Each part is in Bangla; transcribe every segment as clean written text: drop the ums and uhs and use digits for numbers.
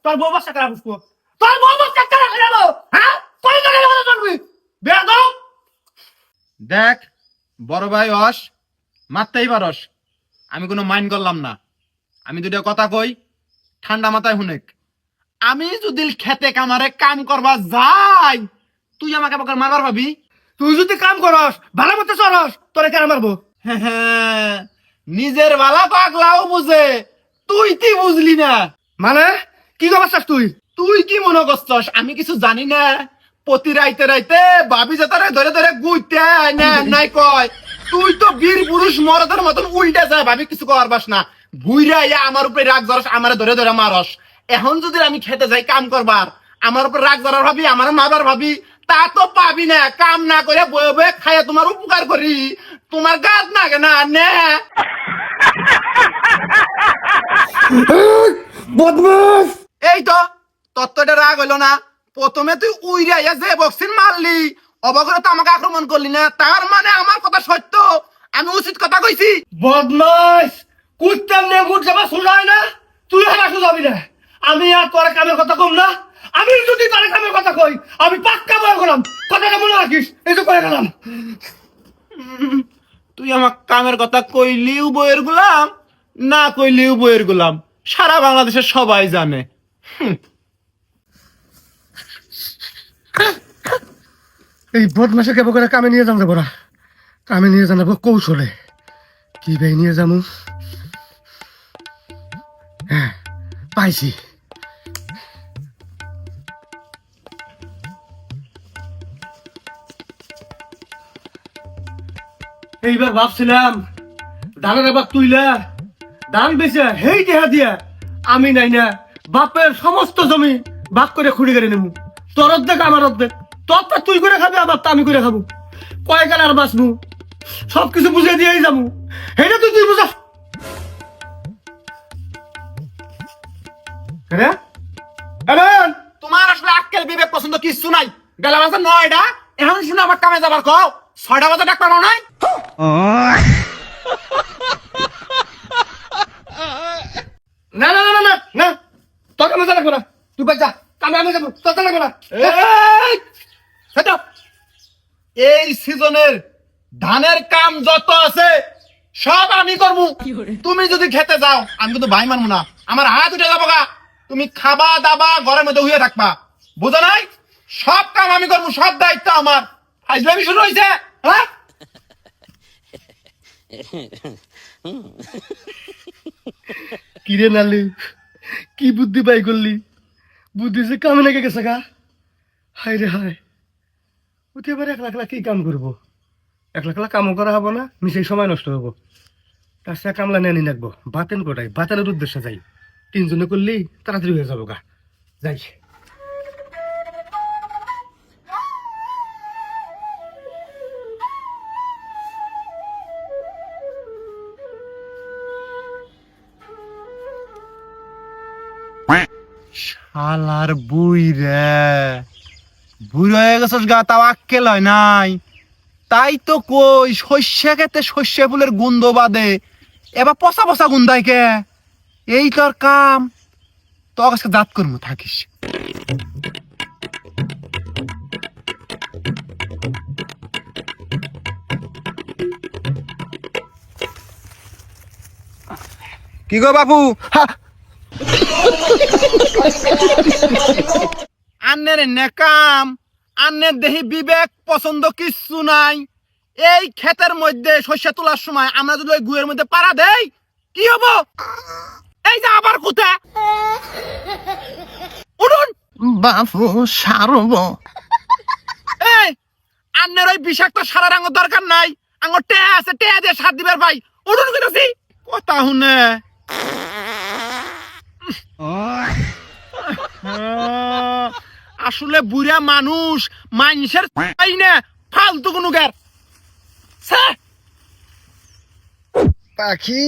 তোর বউ বাচ্চা খারাপ বুঝবো, তোর বউ বাচ্চা খারাপ খারাপ, হ্যাঁ তুই জানি কথা চলবি বিয়া দাও। দেখ বড় ভাই অস মারতেই পারস, আমি কোনো মাইন্ড করলাম না। আমি দুটো কথা কই, ঠান্ডা মাথায় হুনেক। আমি যদি খেতে কামারে কাম করবা যাই, তুই আমাকে বকার মারবার ভাবি? তুই যদি কাম করস ভালো মতো চলস তোরে কেন মারবো? হ্যাঁ, নিজের বালা পাগলাও বুঝে, তুই কি বুঝলি না? মানে কি খবর চাস তুই? তুই কি মনে করছস আমি কিছু জানি না? প্রতি রাইতে রাইতে ভাবি যেতারে ধরে ধরে গুইতে নাই কয়। তুই তো বীর পুরুষ মরদের মতন উল্টে যায়, ভাবি কিছু করবাস না। ঘুইরা ইয়া আমার উপরে রাগ জরস, আমারে ধরে ধরে মারস। এখন যদি আমি খেতে যাই কাম করবার, আমার উপর রাগ জরার ভাবি, আমার মারবার ভাবি, তা তো পাবি না। কাম না করে বয়ে বয়ে খাইয়া তোমার উপকার করি, তোমার গাছ না কেনা নে। বদমাস! এই তো তত্ত্বটা রাগ হইলো না? প্রথমে তুই উইরা ইয়া যে বক্সিন মারলি, অবগত তো আমাকে আক্রমণ করলি না, তার মানে আমার কথা সত্য, আমি উচিত কথা কইছি। বদমাস! কুত্তার নিয়ে গুট যাবা শুনায় না, তুই হারাসু যাবি না। আমি আর তোর কামের কথা কম না, আমি যদি তোর কামের কথা কই আমি পাক্কা বয় করলাম, কথাটা মনে রাখিস। এই তো করে গেলাম। তুই আমার কামের কথা কইলিও বইয়ের গুলাম, না কইলিও বইয়ের গুলাম, সারা বাংলাদেশের সবাই জানে। এই বদমাসে কেবল করে কামে নিয়ে যাবো না, কামে নিয়ে জানাবো কৌশলে। কি ভাই নিয়ে যাবো? হ্যাঁ পাইছি। এইবার ভাবছিলাম ধানের এবার তুইলা ধান বেচে হেই টেহা দিয়া আমি নাই না বাপের সমস্ত জমি ভাগ করে খুঁড়ি করে নেবো। তোর অর্ধেক আমার অর্ধেক, তোরটা তুই করে খাবি, আবার তা আমি করে খাবো। কয় কাল আর বাঁচবো, সবকিছু বুঝে দিয়েই যাবো। এইটা তুই তুই বুঝা। হ্যাঁ তোমার আসলে আক্কেল বিবেক পছন্দ কিচ্ছু নাই। বেলা বাজে 9টা, এখন শুনে আমার কামে যাবার কও। 6টা বাজে ডাক্তার নাই? না না না না না না, তোর কামে যা লাগবো না, তুই বাদ যা, কামে আমি যাবো, তোর যা লাগবো না। এই, shut up! এই সিজনের ধানের কাম যত আছে সব আমি করবো। তুমি যদি খেতে যাও আমি কিন্তু ভাই মানবো না, আমার হাত উঠে যাবো গা। তুমি খাবা দাবা ঘরের মধ্যে হইয়া থাকবা, বুঝো নাই? সব কাম আমি করবো, সব দায়িত্ব আমার। ফাইজলামি শুরু হয়েছে, হ্যাঁ? কিরে নালি, কি বুদ্ধি পাই করলি? বুদ্ধি যে কামে লেগে গেছে গা। হায় রে হায়, ওতে এবার একলা একলা কি কাম করবো? একলা একলা কামও করা হবো না, মিশাই সময় নষ্ট হবো। তার সাথে কামলা নিয়ে আনি রাখবো, বাতেন কোটাই, বাতেনের উদ্দেশ্যে যাই। 3 জনে করলেই তাড়াতাড়ি হয়ে যাবো গা। যাই। শালার বুই রে, বুড়ো হয়ে গেছস গা, তাও আক্কেল হয় নাই। তাই তো কই শস্য খেতে শস্য ফুলের গন্ধ বাদে, এবার পচা পচা গন্ধায় কে? এই তোর কাম, তোর কাছে জাত করবো থাকিস। কি গো বাপু, আন্নের নেকাম, আন্নের দেহি বিবেক পছন্দ কিচ্ছু নাই। এই ক্ষেতের মধ্যে শস্য তোলার সময় আমরা যদি ওই গুয়ের মধ্যে পাড়া দেই, কি হবো? এই যে আবার কোথা উঠুন বাপু সারব। এই আন্নের ওই বিষাক্ত সারার আঙুর দরকার নাই, আঙুর টে আছে, টে দিয়ে সার দিবার ভাই। উঠুন কিনেছি কথা শুনে। আসলে বুড়া মানুষ মানুষের চাই না, ফালতু কোনো গার। পাখি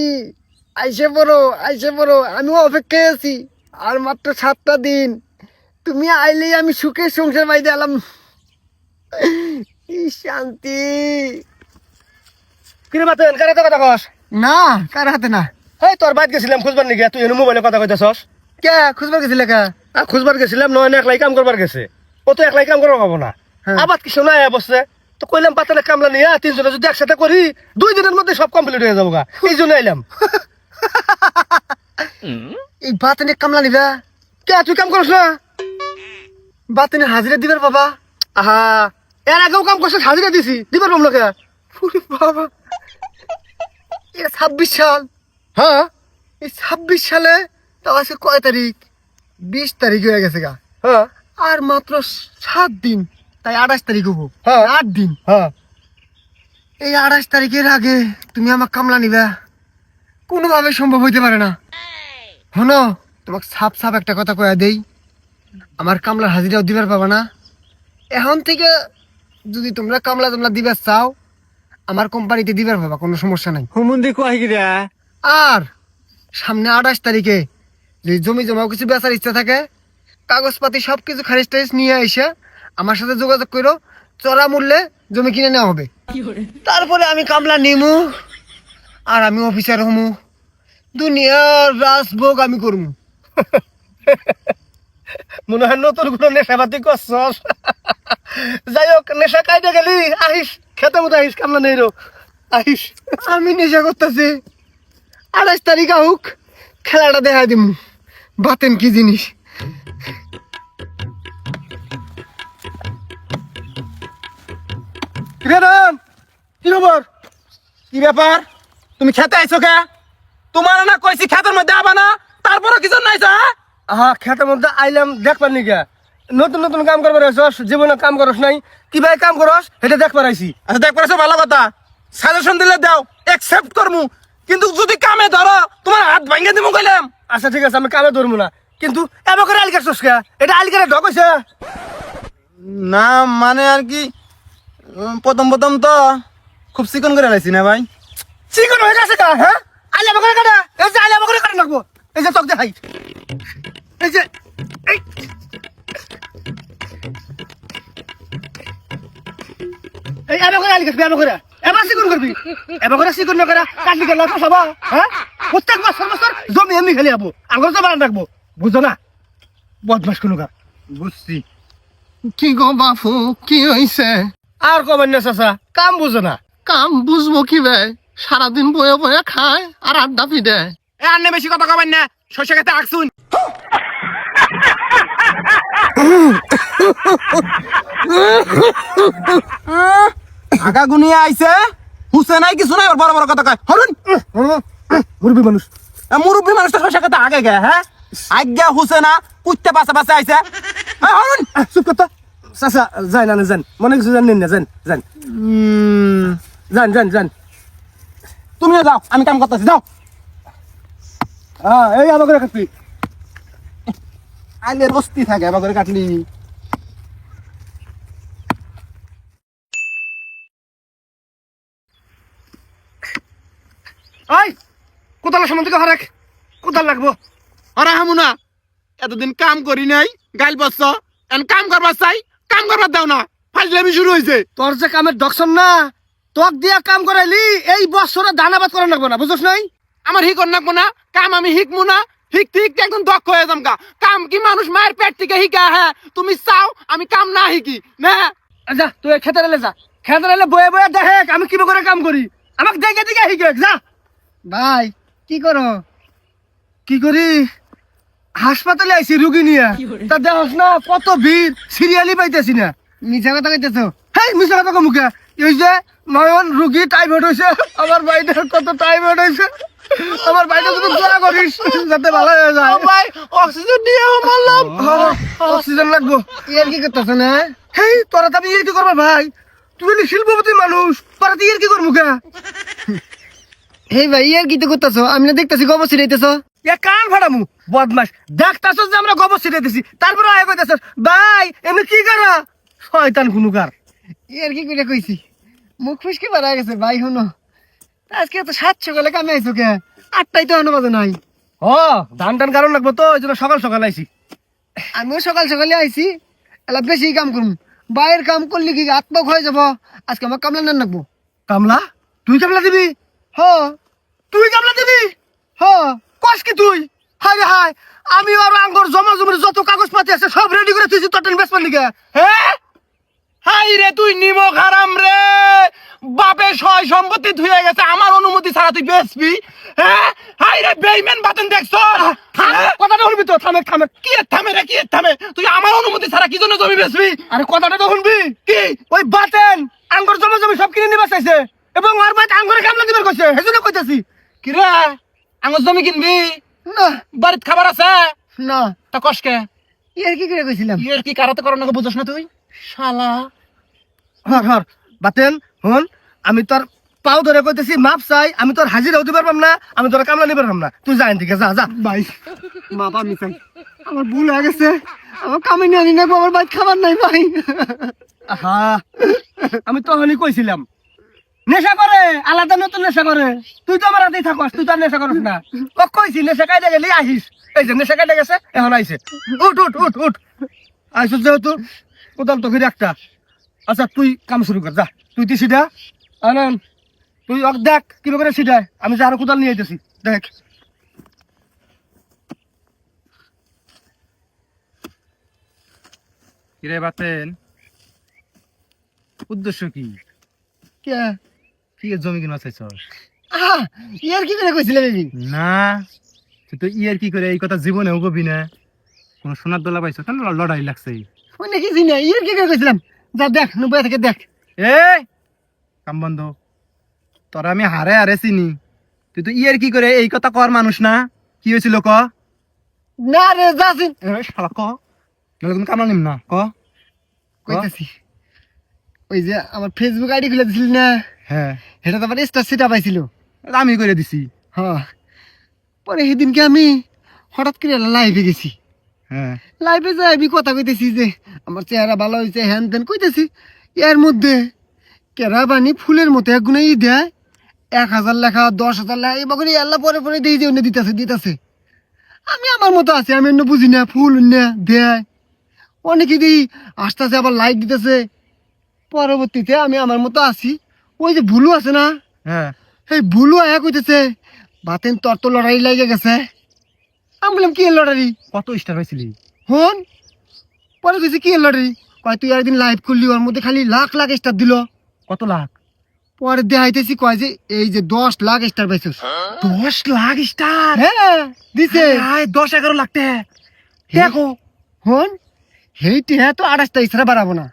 আইসে পড়ো, আইসে পড়ো, আমিও অপেক্ষায় আছি। আর মাত্র 7টা দিন, তুমি আইলেই আমি সুখের সংসার বাইতে এলাম। কি শান্তি। কিরে বাতেন, কার হাতে কথা কস? না কার হাতে না, এই তোর বাইত গেছিলাম খুঁজবার নিগে, তুই এনে মোবাইলে কথা কইতেছস। কে খুঁজবার গেছিলে কা? খুঁজবার গেছিলাম, নয় না একলাই কাম করবার গেছে। ও তো একলাই কাম করবো পাবো না। আবার কিছু নাই অবশ্যই। তো কইলাম পাতালে কামলা নিয়ে তিনজনে যদি একসাথে করি 2 দিনের মধ্যে সব কমপ্লিট হয়ে যাবো গা, এই জন্য এলাম। এই বাতানে কামলা নিবা কে? তুই কাম করছ না? বাতানে হাজিরা দিবার বাবা। আহা, এর আগেও কাম করছিস, হাজিরা দিছি, দিবার পাবো না কে? ওরে বাবা, এটা 26 সাল। হ্যাঁ, এই 26 সালে তাও আজকে কয় তারিখ? 20 তারিখ হয়ে গেছে গা। হ্যাঁ, আর মাত্র 7 দিন, তাই 28 তারিখ হবো। হ্যাঁ, 8 দিন। হ্যাঁ, এই 28 তারিখের আগে তুমি আমার কামলা নিবা কোনোভাবে সম্ভব হইতে পারে না। হনো, তোমাকে সাপ সাপ একটা কথা কয়া দেই, আমার কামলার হাজিরাও দিবার পাবা না। এখন থেকে যদি তোমরা কামলা দিবার চাও, আমার কোম্পানিতে দিবার পাবা, কোনো সমস্যা নাই। হুমুন্দি কয় গিরা আর সামনে 28 তারিখে যদি জমি জমাও কিছু বেচার ইচ্ছা থাকে, কাগজপাতি সবকিছু খারিজ টারিজ নিয়ে এসে আমার সাথে যোগাযোগ করো, চড়া মূল্যে জমি কিনে নেওয়া হবে। তারপরে আমি কামলা নিমু, আর আমি অফিসার হমু, দুনিয়ার রাজভোগ আমি করমু। মনে হয় নতুন কোনো নেশাবাতি করছস। যাই হোক, নেশা কাইতে গেলি, আহিস খেতে মতো আহিস, কামলা নেই রো আহিস। আমি নেশা করতেছি, 28 তারিখ হোক, খেলাটা দেখা দিমু বাতেন কি জিনিস। কি খবর? কি ব্যাপার, তুমি খেতে আইছো কে? তোমার না কইছি খেতের মধ্যে আবা না, তারপরে কিছু নাইছো? হ্যাঁ, খেতের মধ্যে আইলাম দেখবার নিকা। নতুন নতুন কাম করবার আইছস, জীবনে কাম করস নাই, কিভাবে কাম করস এটা দেখবার আইছি। আচ্ছা, দেখ করেছো, ভালো কথা, সাজেশন দিলে দাও, একসেপ্ট করমু, কিন্তু যদি কামে ধরো তোমার হাত ভাঙে দিমু কইলাম। আচ্ছা ঠিক আছে, আমি কামে ধরবো না, কিন্তু এবার করে আলকার চসকা, এটা আলকারে ঢক হইছে। না মানে আর কি, প্রথম প্রথম তো খুব চিকন করে লাইছি না ভাই। চিকন হয়ে গেছে কা? হ্যাঁ, আইলা বকরে কাটা, এই যে আইলা বকরে কাটা রাখবো, এই যে চক দেখাই, এই যে এই এই এবার করে আলকাস, এবার করে এবার চিকন করবি, এবার করে চিকন না করা কাটলি গেল সবা। হ্যাঁ, প্রত্যেক বছর বছর জমি এমনি খেলে যাবো, আঙ্গুর তো বানান রাখবো, বুঝো না? বদমাস কোনো কার। বুঝছি। কি গো বাপু, কি হইছে? আর কবেন না চাচা, কাম বুঝো না। কাম বুঝবো কি বে? সারাদিন বয়ে বয়ে খায় আর আড্ডা পিটে। এ আর বেশি কথা কবেন না, শস্য খেতে আসুন। আগা গুনিয়া আইছে, হুসে নাই কিছু নাই, বড় বড় কথা কয়। হরুন, মুরবি মানুষ। মুরব্বী মানুষটা শস্য খেতে আগে গে। হ্যাঁ, আজ্ঞা হুসে না, কুত্তে পাশে পাশে আইছে। হরুন, চুপ করতো চাচা, যাই না যান, মনে কিছু জানেন না, যান যান যান যান যান। তুমিও যাও, আমি কাম করতেছি, যাও। হ্যাঁ, এই আমার করে কাটবি। আইলে বস্তি থাকে, আবার করে কাটলি। এই কোদালের সামনে থেকে হরেক কোদাল লাগবো। আরে হামুনা, এতদিন কাম করি নাই, গাইল বসছ, এখন কাম করবার চাই, কাম করবার দাও না, ফাজলামি শুরু হয়েছে। তোর যে কামের দক্ষণ না, তোক দিয়া কাম করাইলি এই বছরে দানাবাদ করা লাগবো না, বুঝছ নাই? আমার হিকর নাকবো না, কাম আমি হিকমু না, হিকতে হিকতে একদম দক্ষ হয়ে যাম গা। কাম কি মানুষ মায়ের পেট থেকে হিকা? হ্যাঁ, তুমি চাও আমি কাম না হিকি না? যা তুই খেতে এলে যা, খেতে এলে বয়ে বয়ে দেখে আমি কি করে কাম করি, আমাকে দেখে দেখে শিখে যা। ভাই কি করো? কি করি? হাসপাতালে আইছি রুগী নিয়ে, তা দেখস না কত ভিড়, সিরিয়ালি পাইতেছি না। মিছা কথা কইতেছ? হেই, মিছা কথা মুখে। এই যে নয়ন রুগী টাইফয়েড হয়েছে, আমার বাইরে কত টাইফয়েড হয়েছে, আমার বাইরে যদি দোয়া করিস যাতে ভালো হয়ে যায়। ভাই, অক্সিজেন নিয়ে মারলাম। অক্সিজেন লাগবো। ইয়ার কি করতেছ না? হেই, তোরা তো আমি ইয়ার কি করবো ভাই, তুই হলি শিল্পপতি মানুষ, তোরা তুই ইয়ার কি করবো কে? হেই ভাই, ইয়ার কি তো করতেছ? আমি না দেখতেছি গোবর ছিটাইতেছ। এ কান ফাড়ামু বদমাস, দেখতাছ যে আমরা গোবর ছিটাইতেছি, তারপরে আয় কইতাছ ভাই এমনি কি করা? শয়তান গুনুকার। ইয়ার কি কইরা কইছি, মুখ ফুসকে বাড়া গেছে ভাই। হনো আজকে তো 7 সকালে কামে আইছো কে? 8টাই তো এখনো বাজে নাই। ও ধান টান কারণ লাগবো তো, ওই জন্য সকাল সকাল আইছি। আমিও সকাল সকালে আইছি, এলা বেশি কাম করুম। বাইরের কাম করলে কি আত্মক হয়ে যাব। আজকে আমার কামলা নেন রাখবো। কামলা? তুই কামলা দিবি? হ, তুই কামলা দিবি? হ, কস কি তুই? হাই রে হাই, আমি আর আঙ্গর জমা জমির যত কাগজপাতি আছে সব রেডি করে তুই তোর টেন বেসপার লিগে। হ্যাঁ হাই রে তুই নিমক হারাম রে, বাপে সয় সম্পত্তি ধুয়ে গেছে আমার অনুমতি ছাড়া তুই বেচবি? হ্যাঁ হাই রে বেইমান বাতেন দেখছো? কথাটা শুনবি তো, থামে থামে। কি এর থামে রে, কি এর থামে? তুই আমার অনুমতি ছাড়া কি জন্য জমি বেচবি? আরে কথাটা তো শুনবি। কি ওই বাতেন আঙ্গর জমা জমি সব কিনে নিবা চাইছে এবং ওর বাড়িতে আঙ্গরে কামলা দিবার কইছে, সেজন্য কইতাছি। কি রে আঙ্গুর জমি কিনবি? না বাড়িত খাবার আছে? না, তা কষ্টকে এর কি করে কইছিলাম। এর কি কারাতে করার নাকি বুঝছ না তুই শালা? হর হর বাতেন হন, আমি তোর পাও ধরে কইতেছি মাপ চাই, আমি তোর হাজিরা হতে পারবাম না, আমি তোর কামলা নিতে পারবাম না, তুই যা এদিকে যা যা। ভাই মাপ আমি চাই, আমার ভুল হয়ে গেছে, আমার কামিনী আনি না, আমার ভাই খাবার নাই ভাই। আহা, আমি তখনই কইছিলাম নেশা করে আলাদা নতুন নেশা করে, তুই তো আমার হাতেই থাকস, তুই তো আর নেশা করিস না। ও কইছি নেশা কাইতে গেলি আহিস, এই যে নেশা কাইতে গেছে এখন আইছে। উঠ উঠ উঠ উঠ, আইসুস যেহেতু কোদাল তো ফিরে একটা। আচ্ছা তুই কাম শুরু কর, যা তুই তুই সিধা আনন্দ, তুই অক দেখ কিভাবে করে সিধায়, আমি যে আরো কোদাল নিয়ে আইতেছি দেখ। কিরে বাতেন উদ্দেশ্য কি? কে কি এর জমি কিনা চাইছ? আহা, ইয়ার কি করে কইছিলাম আমি? না তুই তো ইয়ার কি করে এই কথা জীবনেও কবি না। কোন সোনার দোলা পাইছ কেন লড়াই লাগছে? শুনে কিছু না, ইয়ার কি করে কইছিলাম, যা দেখ নব্বই থেকে দেখ। এ কাম বন্ধ, তোরা আমি হারে হারে চিনি, তুই তো ইয়ার কি করে এই কথা কর মানুষ না। কি হয়েছিল ক? না রে যাসিন, এ শালা ক, নাহলে তুমি কামলা নিম না ক। কইতাছি ওই যে আমার ফেসবুক আইডি খুলে দিছিল না, হ্যাঁ এটা তো আমার স্টার সেটা পাইছিল। আমি করে দিছি। হ্যাঁ, পরে সেদিনকে আমি হঠাৎ করে লাইভে গেছি, হ্যাঁ লাইভে যাই আমি কথা কইতেছি যে আমার চেহারা ভালো হয়েছে হ্যান ত্যান কইতেছি, এর মধ্যে কেরা বানি ফুলের মতো এক গুণে দেয় 1000 লেখা 10,000 লেখা এই বকরি আল্লাহ পরে পরে দিয়ে যে অন্য দিতেছে দিতেছে। আমি আমার মতো আছি, আমি অন্য বুঝি না, ফুল না দেয় অনেকে দিই, আসতেছে আবার লাইক দিতেছে। পরবর্তীতে আমি আমার মতো আছি, ওই যে ভুলু আছে না, হ্যাঁ এই ভুলু আয়া কইতেছে বাতেন তোর তো লড়াই লাগে গেছে। আমি বললাম কি এর লড়াই কত স্টার হয়েছিলি? হন, পরে কইছে কি এর লড়াই, কয় তুই একদিন লাইভ করলি ওর মধ্যে খালি লাখ লাখ স্টার দিল। কত লাখ? পরে দেখাইতেছি কয় যে এই যে 10 লাখ স্টার পাইছিস। 10 লাখ স্টার? হ্যাঁ দিছে। 10-11 লাখ টাকা দেখো হন, হেইটি হ্যাঁ তো 28 তারিখ ছাড়া বাড়াবো না।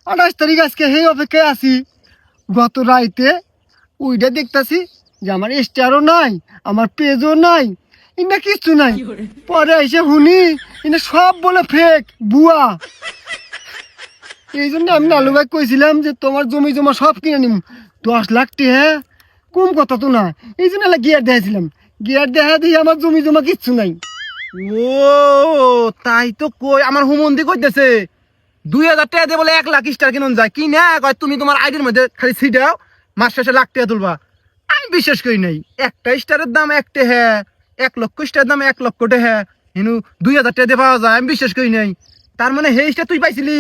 28 তারিখ আজকে সেই অপেক্ষায় আছি। গত রাইতে ওইটা দেখতাছি যে আমার স্টারও নাই, আমার পেজও নাই, ইনা কিছু নাই। পরে এসে শুনি ইনা সব বলে ফেক বুয়া। এই জন্য আমি নালু ভাই কইছিলাম যে তোমার জমি জমা সব কিনে নিম, 10 লাখ টাকা কম কথা তো না। এই জন্য গিয়ার দেখাইছিলাম, গিয়ার দেখা দিয়ে আমার জমি জমা কিচ্ছু নাই। ও তাই তো কই আমার হুমন্দি কইতেছে 2000 টাকা দিয়ে বলে 1 লাখ স্টার কিনুন যায় কি না। কয় তুমি তোমার আইডির মধ্যে খালি ছিটাও, মাস শেষে লাখ টাকা তুলবা। আমি বিশ্বাস করি নাই, একটা স্টারের দাম 1 টাকা, 1 লক্ষ স্টারের দাম 1 লক্ষ টাকা, কিন্তু 2000 টাকা দিয়ে পাওয়া যায়। আমি বিশ্বাস করি নাই। তার মানে হে স্টার তুই পাইছিলি?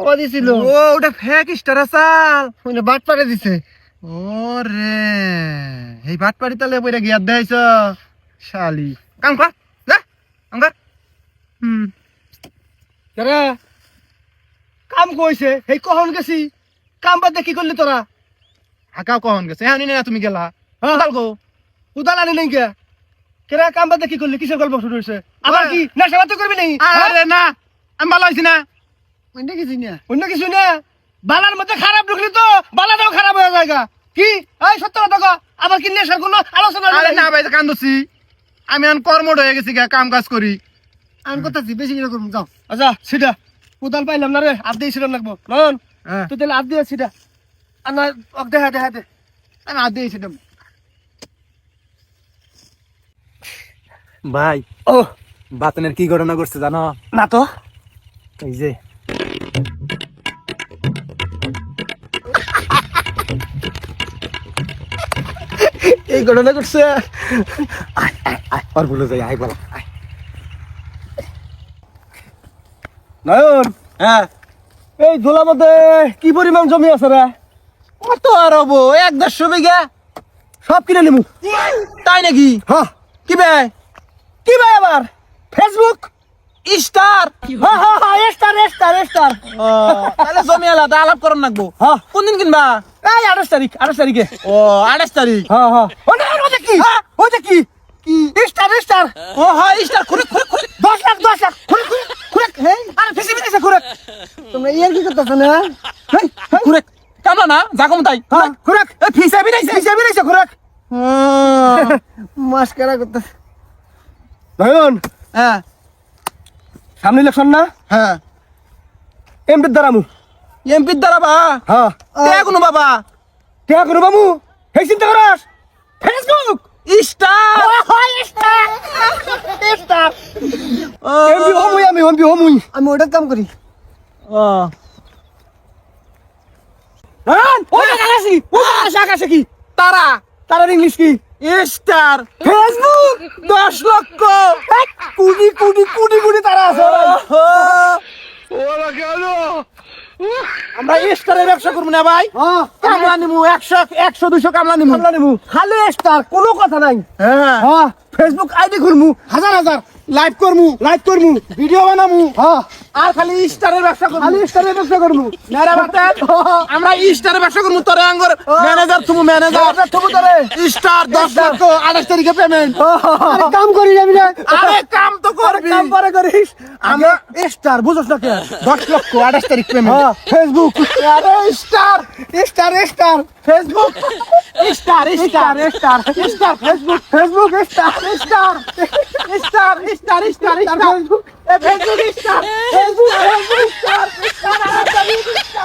ও দিছিল, ও ওটা ফেক স্টার আসাল। ওইটা বাট পারে দিছে। ওরে এই বাট পাড়ি তালে বইরা গিয়া দেখাইছ শালি। কাম কর যা, কাম কর। কেরে কাম কইছে এই কখন গেছি, কাম বাদ কি করলি তোরা? হাকাও কখন গেছে হ্যাঁ না তুমি গেলা? হ্যাঁ কাল গো উদাল আনি নাই কে? কেরে কাম বাদ কি করলি, কিসের গল্প শুরু হয়েছে? আবার কি নেশা বাদ করবি নাই? আরে না আমি ভালো হইছি না। অন্য কিছু না, অন্য কিছু না। বালার মধ্যে খারাপ ঢুকলি তো বালাটাও খারাপ হয়ে যায়। কি এই সত্য কথা কও, আবার কি নেশার কোনো আলোচনা? আরে না ভাই কান্দছি, আমি এখন কর্মঠ হয়ে গেছি গা, কাম কাজ করি। আমি কথা বেশি কিনা করবো, যাও। আচ্ছা সেটা কোদাল পাইলাম না রে, হাত দিয়ে ছিলাম লাগবো নন। হ্যাঁ তুই তাহলে হাত দিয়ে সেটা আর না দেখা দেখা দে, আমি হাত দিয়ে ছিলাম। ভাই ও বাতনের কি ঘটনা করছে জানো? না তো, এই যে এই ঘটনা করছে। আর ভুলে যাই আই বলা। নয়ন, হ্যাঁ এই ধুলার মধ্যে কি পরিমাণ জমি আছে রে? কত আর হবো 1-1.5 বিঘা। সব কিনে নিমু। তাই নাকি? হ্যাঁ কি ভাই কি ভাই আবার ফেসবুক স্টার হ্যাঁ হ্যাঁ হ্যাঁ স্টার স্টার স্টার তাহলে জমি আলাদা আলাপ করন লাগবো হ্যাঁ কোন দিন কিনবা এই 28 তারিখে ও 28 তারিখ হ্যাঁ হ্যাঁ ওটা কি ওটা কি স্টার স্টার ও হ্যাঁ স্টার খুলে খুলে খুলে 10 লাখ খুলে খুলে খুলে হেই আরে ফেসে ফেসে খুলে তোমরা ইয়ার কি করতেছ না হেই খুলে কামলা না জাগম তাই হ্যাঁ খুলে এ ফিসা বিরাইছে খুলে মাস্কারা করতে নয়ন হ্যাঁ সামনে ইলেকশন না হ্যাঁ এমপির দ্বারামু এমপির দ্বারা বা হ্যাঁ তে কোনো বাবা কে করো বাবু হেই চিন্তা করাস ফেসবুক স্টার স্টার এমপি হমুই আমি আমি ওটার কাম করি নয়ন ওই আকাশে কি তারা তার ইংলিশ কি স্টার ফেসবুক 10 লক্ষ কোটি কোটি কোটি কোটি তারা আছে আমরা স্টারের ব্যবসা করবো না ভাই হ্যাঁ কামলা নিমু 100 200 কামলা নিমু আমরা নেবো খালি স্টার কোনো কথা নাই হ্যাঁ হ্যাঁ ফেসবুক আইডি খুলমু হাজার লাইভ করমু ভিডিও বানামু হ্যাঁ আর খালি স্টারের ব্যবসা করবো খালি স্টারের ব্যবসা করমু মেরা বাতেন আমরা স্টারের ব্যবসা করবো তোরে আঙ্গর ম্যানেজার তুমি ম্যানেজার তবু তোরে স্টার 10 লক্ষ 28 তারিখে পেমেন্ট আরে কাম করি যাবি না আরে কাম তো করবি কাম পরে করিস আমরা স্টার বুঝছ না কে 10 লক্ষ 28 তারিখ পেমেন্ট হ্যাঁ ফেসবুক আরে star star Facebook star star star star Facebook Facebook star star star star star star Facebook Facebook star Facebook star star